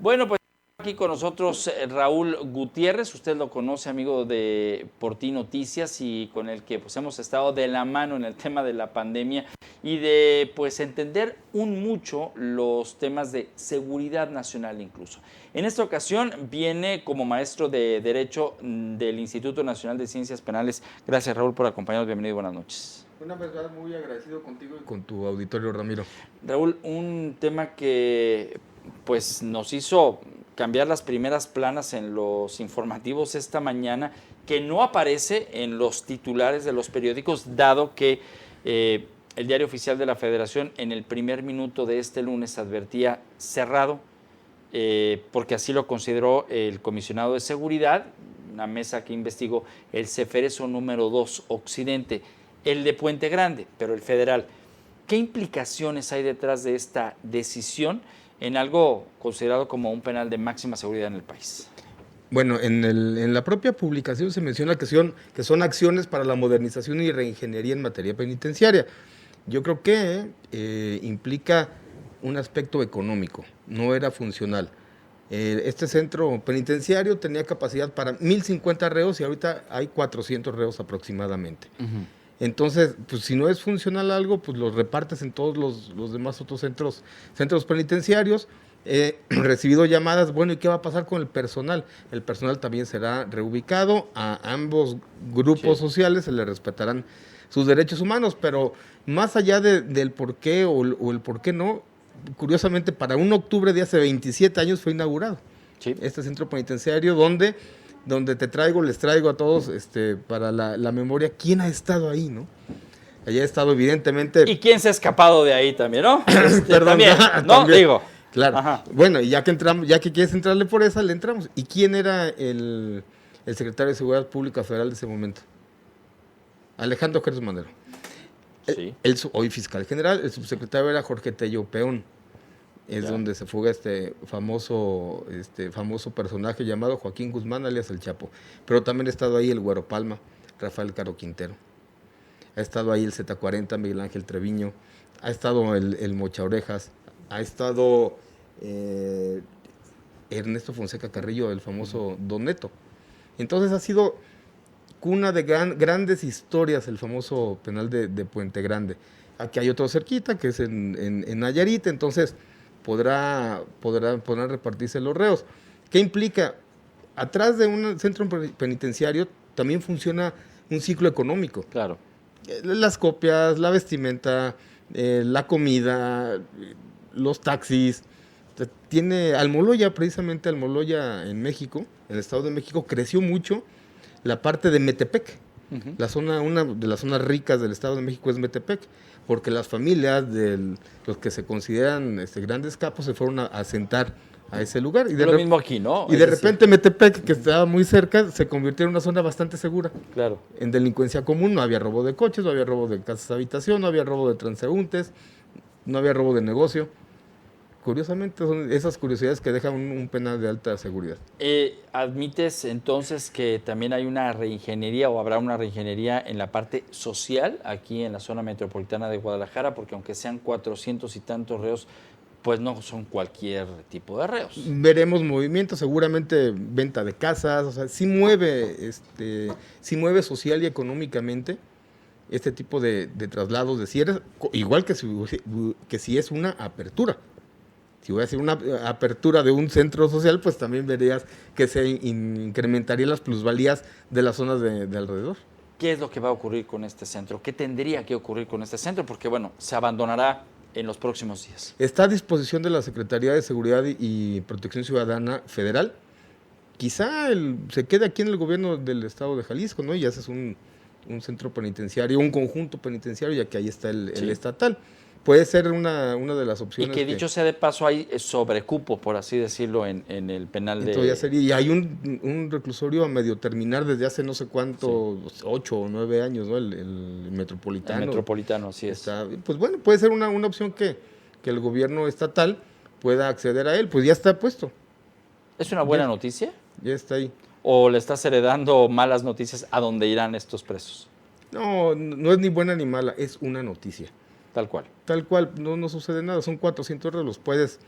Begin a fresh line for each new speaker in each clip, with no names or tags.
Bueno, pues aquí con nosotros Raúl Gutiérrez, usted lo conoce, amigo de Por Ti Noticias, y con el que pues hemos estado de la mano en el tema de la pandemia y de pues entender mucho los temas de seguridad nacional incluso. En esta ocasión viene como maestro de Derecho del Instituto Nacional de Ciencias Penales. Gracias, Raúl, por acompañarnos. Bienvenido y buenas noches.
Una vez más, muy agradecido contigo y con tu auditorio, Ramiro.
Raúl, un tema que pues nos hizo cambiar las primeras planas en los informativos esta mañana, que no aparece en los titulares de los periódicos, dado que el Diario Oficial de la Federación en el primer minuto de este lunes advertía cerrado, porque así lo consideró el comisionado de seguridad, una mesa que investigó el Ceferezo número 2 Occidente, el de Puente Grande, pero el federal. ¿Qué implicaciones hay detrás de esta decisión en algo considerado como un penal de máxima seguridad en el país?
Bueno, en la propia publicación se menciona que son acciones para la modernización y reingeniería en materia penitenciaria. Yo creo que implica un aspecto económico, no era funcional. Este centro penitenciario tenía capacidad para 1,050 reos y ahorita hay 400 reos aproximadamente. Uh-huh. Entonces, pues si no es funcional algo, pues lo repartes en todos los demás otros centros penitenciarios. Recibido llamadas, bueno, ¿y qué va a pasar con el personal? El personal también será reubicado, a ambos grupos sociales se les respetarán sus derechos humanos, pero más allá del por qué o el por qué no, curiosamente para 1 de octubre de hace 27 años fue inaugurado este centro penitenciario donde les traigo a todos para la memoria quién ha estado ahí, ¿no? Allá ha estado evidentemente...
¿Y quién se ha escapado de ahí también, no?
Perdón,
también, ¿no?
También.
Digo.
Claro. Ajá. Bueno, y ya que quieres entrarle por esa, le entramos. ¿Y quién era el secretario de Seguridad Pública Federal de ese momento? Alejandro Gertz Manero. Sí. Hoy fiscal general, el subsecretario era Jorge Tello Peón. Es donde se fuga este famoso personaje llamado Joaquín Guzmán, alias El Chapo. Pero también ha estado ahí el Güero Palma, Rafael Caro Quintero. Ha estado ahí el Z40, Miguel Ángel Treviño. Ha estado el Mocha Orejas. Ha estado Ernesto Fonseca Carrillo, el famoso Don Neto. Entonces ha sido cuna de grandes historias el famoso penal de Puente Grande. Aquí hay otro cerquita, que es en Nayarit, entonces podrán repartirse los reos. ¿Qué implica? Atrás de un centro penitenciario también funciona un ciclo económico.
Claro.
Las copias, la vestimenta, la comida, los taxis. Tiene Almoloya, precisamente Almoloya en México, en el Estado de México, creció mucho la parte de Metepec. Uh-huh. Una de las zonas ricas del Estado de México es Metepec, porque las familias de los que se consideran grandes capos se fueron a asentar a ese lugar. Y
lo mismo aquí, ¿no?
Y de repente Metepec, que estaba muy cerca, se convirtió en una zona bastante segura.
Claro.
En delincuencia común no había robo de coches, no había robo de casas de habitación, no había robo de transeúntes, no había robo de negocio. Curiosamente son esas curiosidades que dejan un penal de alta seguridad.
¿Admites entonces que también hay una reingeniería o habrá una reingeniería en la parte social aquí en la zona metropolitana de Guadalajara? Porque aunque sean 400 y tantos reos, pues no son cualquier tipo de reos.
Veremos movimientos, seguramente venta de casas, o sea, sí mueve social y económicamente este tipo de traslados de cierres, igual que si es una apertura. Si voy a hacer una apertura de un centro social, pues también verías que se incrementarían las plusvalías de las zonas de alrededor.
¿Qué es lo que va a ocurrir con este centro? ¿Qué tendría que ocurrir con este centro? Porque, bueno, se abandonará en los próximos días.
Está a disposición de la Secretaría de Seguridad y Protección Ciudadana Federal. Quizá se quede aquí en el gobierno del estado de Jalisco, ¿no? Y haces un centro penitenciario, un conjunto penitenciario, ya que ahí está el estatal. Puede ser una de las opciones.
Y que dicho sea de paso, hay sobrecupo, por así decirlo, en el penal
y hay un reclusorio a medio terminar desde hace no sé cuánto, 8 o 9 años, ¿no? El Metropolitano.
El Metropolitano, así es.
Pues bueno, puede ser una opción que el gobierno estatal pueda acceder a él, pues ya está puesto.
¿Es una buena noticia?
Ya está ahí.
¿O le estás heredando malas noticias a dónde irán estos presos?
No es ni buena ni mala, es una noticia.
Tal cual.
Tal cual, no sucede nada, son 400 euros, los puedes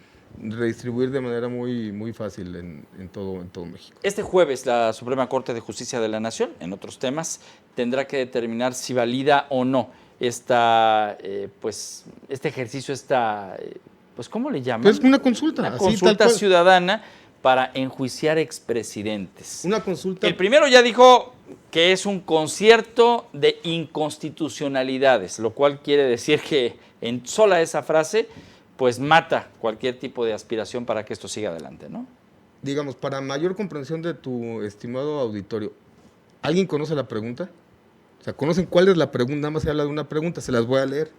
redistribuir de manera muy fácil en todo México.
Este jueves la Suprema Corte de Justicia de la Nación, en otros temas, tendrá que determinar si valida o no pues, este ejercicio, pues, ¿cómo le llaman?
Pues una consulta.
Una
así,
consulta ciudadana para enjuiciar expresidentes.
Una consulta.
El primero ya dijo que es un concierto de inconstitucionalidades, lo cual quiere decir que en sola esa frase pues mata cualquier tipo de aspiración para que esto siga adelante, ¿no?
Digamos, para mayor comprensión de tu estimado auditorio, ¿alguien conoce la pregunta? O sea, ¿conocen cuál es la pregunta? Nada más se habla de una pregunta, se las voy a leer.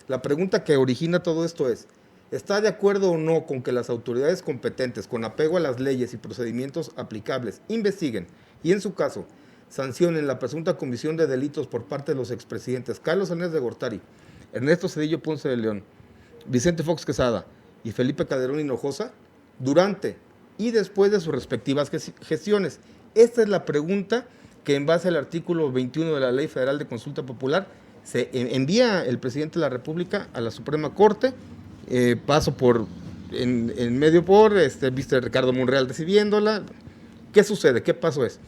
La pregunta que origina todo esto es: ¿está de acuerdo o no con que las autoridades competentes, con apego a las leyes y procedimientos aplicables, investiguen y, en su caso, sancionen la presunta comisión de delitos por parte de los expresidentes Carlos Salinas de Gortari, Ernesto Zedillo Ponce de León, Vicente Fox Quesada y Felipe Calderón Hinojosa durante y después de sus respectivas gestiones? Esta es la pregunta que, en base al artículo 21 de la Ley Federal de Consulta Popular, se envía el presidente de la República a la Suprema Corte. Paso en medio viste Ricardo Monreal recibiéndola. ¿Qué sucede? ¿Qué paso es?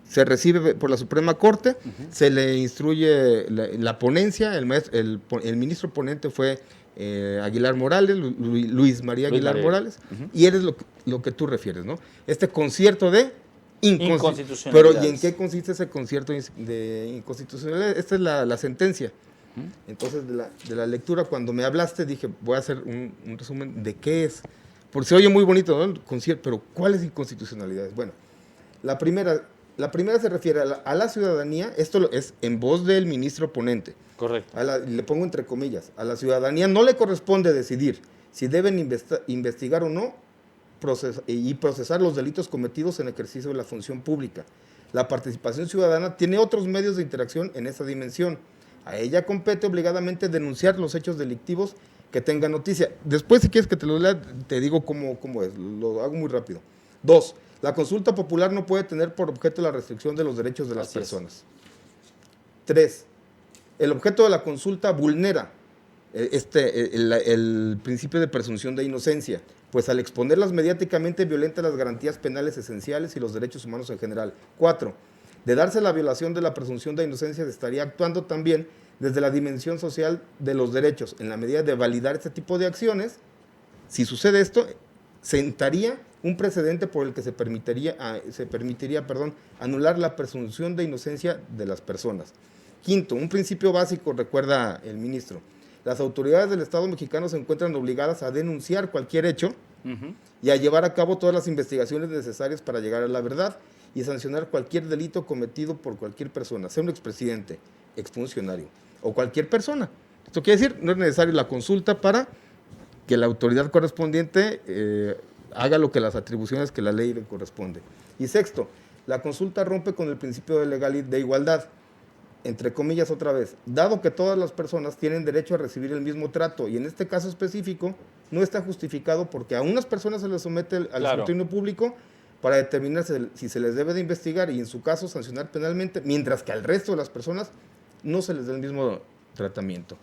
Se recibe por la Suprema Corte, se le instruye la ponencia, el ministro ponente fue Aguilar Morales, Luis María Aguilar Morales, y eres lo que tú refieres, ¿no? Este concierto de inconstitucionalidad. Pero ¿y en qué consiste ese concierto de inconstitucionalidad? Esta es la sentencia. Entonces, de la lectura, cuando me hablaste, dije, voy a hacer un resumen de qué es. Porque se oye muy bonito, ¿no? El concierto, pero ¿cuáles inconstitucionalidades? Bueno, la primera se refiere a la ciudadanía. Esto es en voz del ministro ponente.
Correcto.
Le pongo entre comillas: a la ciudadanía no le corresponde decidir si deben investigar o no y procesar los delitos cometidos en ejercicio de la función pública. La participación ciudadana tiene otros medios de interacción en esa dimensión. A ella compete obligadamente denunciar los hechos delictivos que tenga noticia. Después, si quieres que te lo lea, te digo cómo es. Lo hago muy rápido. 2. La consulta popular no puede tener por objeto la restricción de los derechos de las personas. 3. El objeto de la consulta vulnera el principio de presunción de inocencia, pues al exponerlas mediáticamente violenta las garantías penales esenciales y los derechos humanos en general. 4. De darse la violación de la presunción de inocencia, se estaría actuando también desde la dimensión social de los derechos. En la medida de validar este tipo de acciones, si sucede esto, sentaría un precedente por el que se permitiría anular la presunción de inocencia de las personas. 5. Un principio básico, recuerda el ministro: las autoridades del Estado mexicano se encuentran obligadas a denunciar cualquier hecho y a llevar a cabo todas las investigaciones necesarias para llegar a la verdad y sancionar cualquier delito cometido por cualquier persona, sea un expresidente, exfuncionario o cualquier persona. Esto quiere decir, no es necesaria la consulta para que la autoridad correspondiente haga lo que las atribuciones que la ley le corresponde. Y 6, la consulta rompe con el principio de legalidad, de igualdad, entre comillas otra vez, dado que todas las personas tienen derecho a recibir el mismo trato, y en este caso específico no está justificado porque a unas personas se les somete al escrutinio público para determinar si se les debe de investigar y, en su caso, sancionar penalmente, mientras que al resto de las personas no se les da el mismo tratamiento.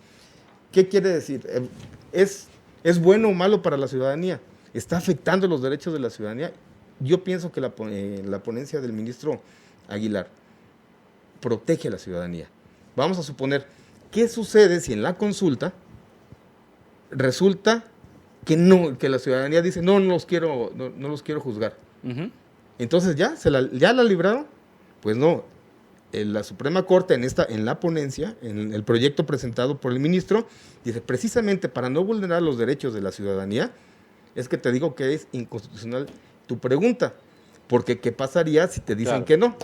¿Qué quiere decir? ¿Es bueno o malo para la ciudadanía? ¿Está afectando los derechos de la ciudadanía? Yo pienso que la ponencia del ministro Aguilar protege a la ciudadanía. Vamos a suponer, ¿qué sucede si en la consulta resulta que la ciudadanía dice no los quiero juzgar? Entonces ya la libraron. Pues no, la Suprema Corte en la ponencia, en el proyecto presentado por el ministro, dice: precisamente para no vulnerar los derechos de la ciudadanía, es que te digo que es inconstitucional tu pregunta, porque ¿qué pasaría si te dicen que no?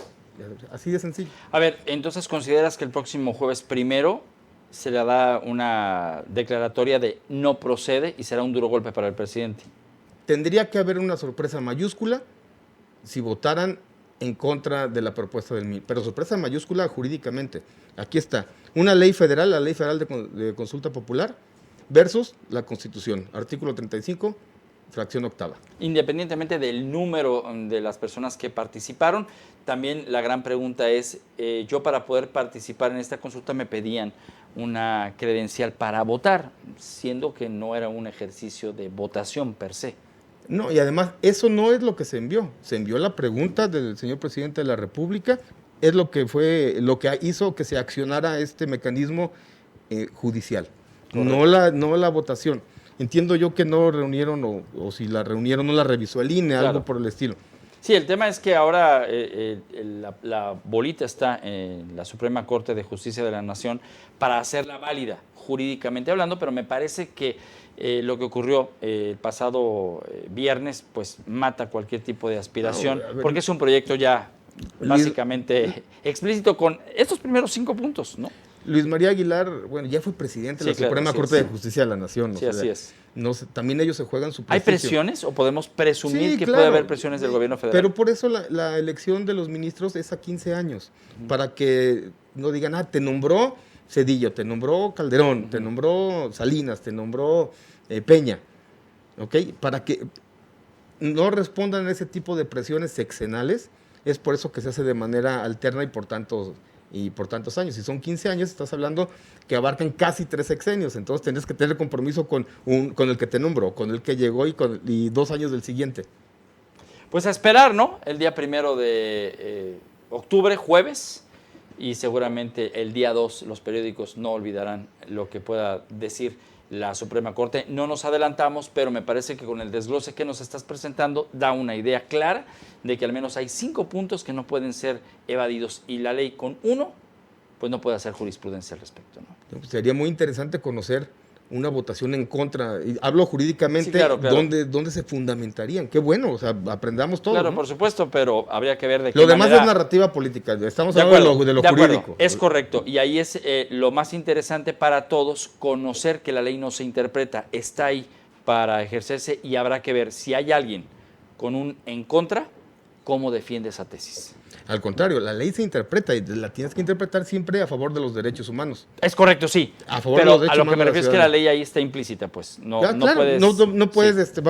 Así de sencillo.
A ver, entonces, ¿consideras que el próximo jueves 1 se le da una declaratoria de no procede y será un duro golpe para el presidente?
Tendría que haber una sorpresa mayúscula si votaran en contra de la propuesta del ministro, pero sorpresa mayúscula jurídicamente. Aquí está, una ley federal, la Ley Federal de Consulta Popular, versus la Constitución, artículo 35, fracción octava.
Independientemente del número de las personas que participaron, también la gran pregunta es, yo para poder participar en esta consulta me pedían una credencial para votar, siendo que no era un ejercicio de votación per se.
No, y además eso no es lo que se envió. Se envió la pregunta del señor presidente de la República, es lo que hizo que se accionara este mecanismo judicial, no la votación. Entiendo yo que no reunieron, o si la reunieron, no la revisó el INE, algo por el estilo.
Sí, el tema es que ahora la bolita está en la Suprema Corte de Justicia de la Nación para hacerla válida, jurídicamente hablando, pero me parece que lo que ocurrió el pasado viernes, pues mata cualquier tipo de aspiración, porque es un proyecto ya básicamente explícito con estos primeros 5 puntos, ¿no?
Luis María Aguilar, bueno, ya fue presidente de la Suprema Corte de Justicia de la Nación.
Sí, así es.
No sé, también ellos se juegan su prestigio.
¿Hay presiones o podemos presumir que puede haber presiones del gobierno federal?
Pero por eso la elección de los ministros es a 15 años, para que no digan, te nombró Zedillo, te nombró Calderón, te nombró Salinas, te nombró Peña, ¿ok? Para que no respondan a ese tipo de presiones sexenales, es por eso que se hace de manera alterna y por tantos años. Si son 15 años, estás hablando que abarcan casi 3 sexenios, entonces tendrías que tener compromiso con el que te nombró, con el que llegó y 2 años del siguiente.
Pues a esperar, ¿no? El día 1 de octubre, jueves, y seguramente el día 2 los periódicos no olvidarán lo que pueda decir la Suprema Corte. No nos adelantamos, pero me parece que con el desglose que nos estás presentando da una idea clara de que al menos hay 5 puntos que no pueden ser evadidos y la ley con uno pues no puede hacer jurisprudencia al respecto, ¿no?
Sería muy interesante conocer una votación en contra, y hablo jurídicamente,
sí, claro.
¿dónde se fundamentarían? Qué bueno, o sea, aprendamos todo.
Claro,
¿no?
por supuesto, pero habría que ver de qué
Lo demás
manera...
es narrativa política, estamos hablando de lo jurídico.
Es correcto, y ahí es lo más interesante para todos, conocer que la ley no se interpreta, está ahí para ejercerse y habrá que ver si hay alguien con un en contra, cómo defiende esa tesis.
Al contrario, la ley se interpreta y la tienes que interpretar siempre a favor de los derechos humanos.
Es correcto, sí.
A favor
pero
de los derechos
a lo que me
humanos
refiero es que la ley ahí está implícita, pues. No
puedes,
sí.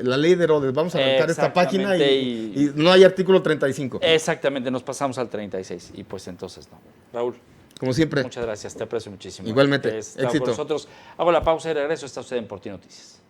La ley de Herodes, vamos a arrancar esta página y no hay artículo 35.
Exactamente, nos pasamos al 36 y pues entonces no. Raúl.
Como siempre.
Muchas gracias, te aprecio muchísimo.
Igualmente, éxito.
Con nosotros. Hago la pausa y regreso, está usted en Por Ti Noticias.